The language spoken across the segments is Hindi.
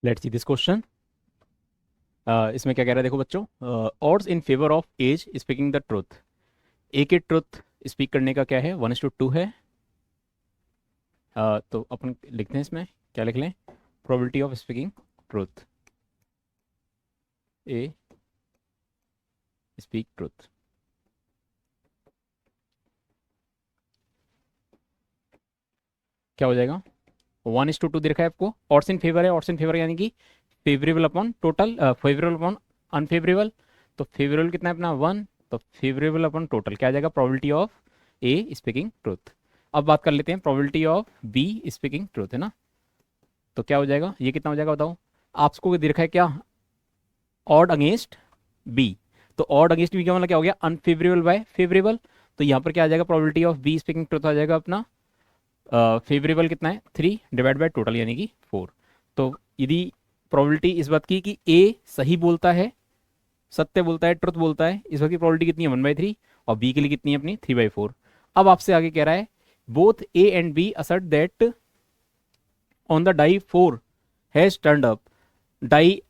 Let's see this question. इसमें क्या कह रहा है, देखो बच्चों। Odds in favour of as speaking the truth. A के ट्रुथ स्पीक करने का क्या है, 1:2 है। तो अपन लिखते हैं इसमें, क्या लिख लें, probability of speaking truth. A speak truth. क्या हो जाएगा, 1:2 दे रखा है आपको। ऑड्स इन फेवर है, ऑड्स इन फेवर यानी कि favourable upon total, favourable upon unfavourable. तो फेवरेबल कितना है अपना, 1। तो फेवरेबल अपॉन टोटल क्या आ जाएगा, probability of A speaking truth. अब बात कर लेते हैं probability of B speaking truth, है ना। तो क्या हो जाएगा, ये कितना हो जाएगा बताओ। आपको दे रखा है क्या, ऑड अगेंस्ट बी। तो ऑड अगेंस्ट बी का मतलब क्या हो गया, अनफेवरेबल बाय फेवरेबल। तो यहाँ पर क्या आ जाएगा, probability of B speaking truth आ जाएगा अपना, फेवरेबल कितना है 3 डिवाइड बाय टोटल यानी कि 4। तो यदि प्रोबेबिलिटी इस बात की कि ए सही बोलता है, सत्य बोलता है, ट्रुथ बोलता है, इस बात की प्रोबेबिलिटी कितनी है 1/3, और बी के लिए कितनी है अपनी 3/4। अब आपसे आगे कह रहा है, both A and B assert that on the die 4 has turned up. Die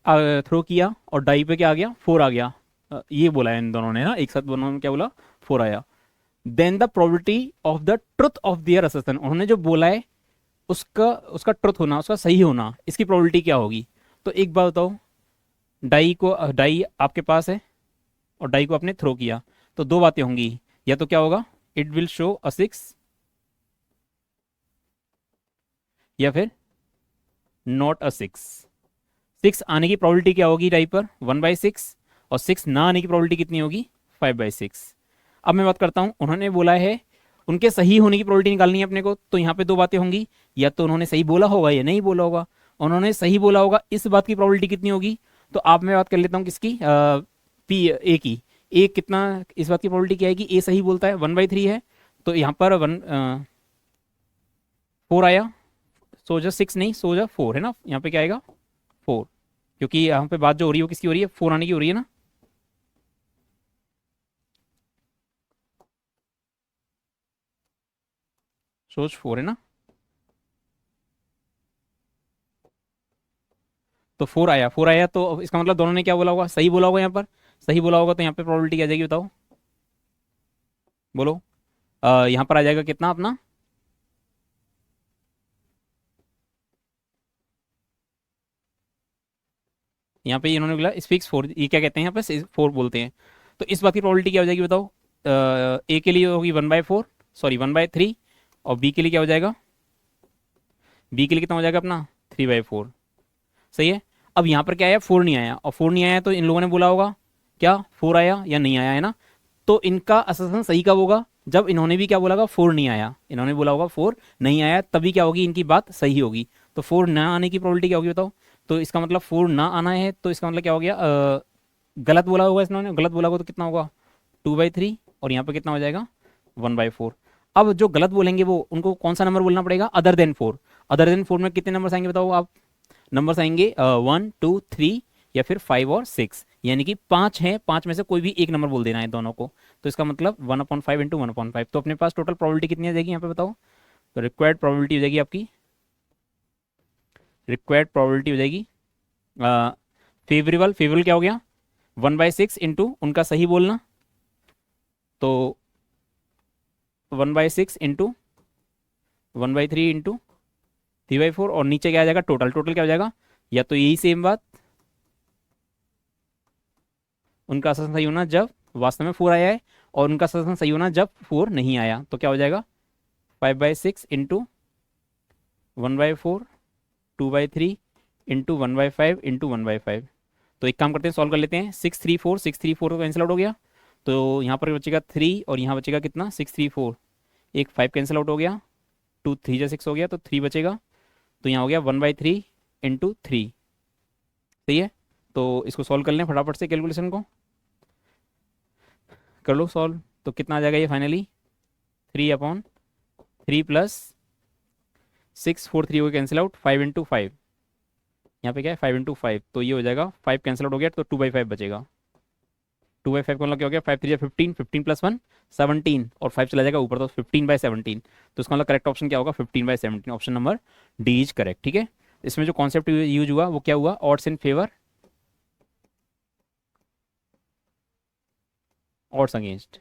throw किया और डाई पे क्या आ गया, 4 आ गया। ये बोला है इन दोनों ने ना, एक साथ दोनों ने क्या बोला, 4 आया। Then the probability of the truth of their assertion, उन्होंने जो बोला है उसका उसका ट्रुथ होना, उसका सही होना, इसकी प्रोबेबिलिटी क्या होगी। तो एक बात बताओ, डाई आपके पास है और डाई को आपने थ्रो किया, तो दो बातें होंगी। या तो क्या होगा, इट विल शो अ 6, या फिर नॉट अ 6। 6 आने की प्रोबेबिलिटी क्या होगी डाई पर, 1/6। और 6 ना आने की प्रोबेबिलिटी कितनी होगी, 5/6। अब मैं बात करता हूँ, उन्होंने बोला है उनके सही होने की प्रोबेबिलिटी निकालनी है अपने को। तो यहाँ पे दो बातें होंगी, या तो उन्होंने सही बोला होगा या नहीं बोला होगा। उन्होंने सही बोला होगा, इस बात की प्रोबेबिलिटी कितनी होगी। तो आप, मैं बात कर लेता हूँ किसकी, पी ए की। ए कितना, इस बात की प्रोबेबिलिटी क्या है कि ए सही बोलता है, 1/3 है। तो यहाँ पर 4 आया। सोजा 6 नहीं, सोजा 4 है ना, यहाँ पे क्या आएगा 4। क्योंकि यहाँ पे बात जो हो रही है वो किसकी हो रही है, 4 आने की हो रही है ना। सोच 4 है ना। तो 4 आया, 4 आया, तो इसका मतलब दोनों ने क्या बोला होगा, सही बोला होगा यहाँ पर। सही बोला होगा तो यहाँ पे प्रोबेबिलिटी क्या आ जाएगी बताओ, बोलो। यहाँ पर आ जाएगा कितना अपना, यहाँ पे इन्होंने बोला स्पीक्स 4, ये क्या कहते हैं यहाँ पे 4 बोलते हैं। तो इस बात की प्रोबेबिलिटी क्या हो जाएगी बताओ। ए के लिए होगी 1/4, सॉरी 1/3। और बी के लिए क्या हो जाएगा, बी के लिए कितना हो जाएगा अपना 3/4। सही है। अब यहाँ पर क्या आया, 4 नहीं आया, और 4 नहीं आया तो इन लोगों ने बोला होगा क्या, 4 आया या नहीं आया, है ना। तो इनका असर्शन सही कब होगा, जब इन्होंने भी क्या बोला होगा, 4 नहीं आया, इन्होंने बोला होगा 4 नहीं आया, तभी क्या होगी, इनकी बात सही होगी। तो 4 ना आने की प्रोबेबिलिटी क्या होगी बताओ। तो इसका मतलब 4 ना आना है, तो इसका मतलब क्या हो गया, गलत बोला होगा इन्होंने, गलत बोला होगा तो कितना होगा 2/3। और यहाँ पे कितना हो जाएगा 1/4। अब जो गलत बोलेंगे वो, उनको कौन सा नंबर बोलना पड़ेगा, अदर देन 4। अदर देन 4 में कितने नंबर आएंगे बताओ आप। नंबर्स आएंगे 1, 2, 3 या फिर 5 और 6, यानी कि 5 है, 5 में से कोई भी एक नंबर बोल देना है दोनों को। तो इसका मतलब 1/5 इंटू 1/5। तो अपने पास टोटल प्रोबेबिलिटी कितनी आ जाएगी यहाँ पे बताओ। तो रिक्वायर्ड प्रोबेबिलिटी हो जाएगी आपकी, रिक्वायर्ड प्रोबेबिलिटी हो जाएगी फेवरेबल, फेवरेबल क्या हो गया 1/6 इंटू उनका सही बोलना। तो 1/6 इंटू 1/3 इंटू 3/4, और नीचे क्या आ जाएगा टोटल, टोटल क्या हो जाएगा, या तो यही सेम बात, उनका असर सही होना जब वास्तव में 4 आया है, और उनका असर सही होना जब 4 नहीं आया। तो क्या हो जाएगा 5/6 इंटू 1/4, 2/3 इंटू 1/5 इंटू 1/5। तो एक काम करते हैं, सॉल्व कर लेते हैं। 6, 3, 4, 6, 3, 4 तो कैंसिल आउट हो गया। तो यहाँ पर बचेगा 3, और यहाँ बचेगा कितना 6, 3, 4। एक 5 कैंसिल आउट हो गया, 2, 3 जा 6 हो गया, तो 3 बचेगा। तो यहाँ हो गया 1/3 इंटू 3। सही है। तो इसको सॉल्व कर लें फटाफट से, कैलकुलेशन को कर लो सॉल्व। तो कितना आ जाएगा ये फाइनली, 3/3 प्लस 6, 4, 3 हो गया कैंसिल आउट, 5 इंटू 5। यहाँ पे क्या है 5 इंटू 5, तो ये हो जाएगा 5 कैंसिल आउट हो गया, तो 2/5 बचेगा। 2/5 का मतलब क्या हो गया, 5 3 15, 15 + 1 17, और 5 चला जाएगा ऊपर, तो 15/17। तो इसका मतलब करेक्ट ऑप्शन क्या होगा, 15/17। Option number D is correct. ठीक है। इसमें जो कॉन्सेप्ट यूज हुआ वो क्या हुआ, odds in favour odds against.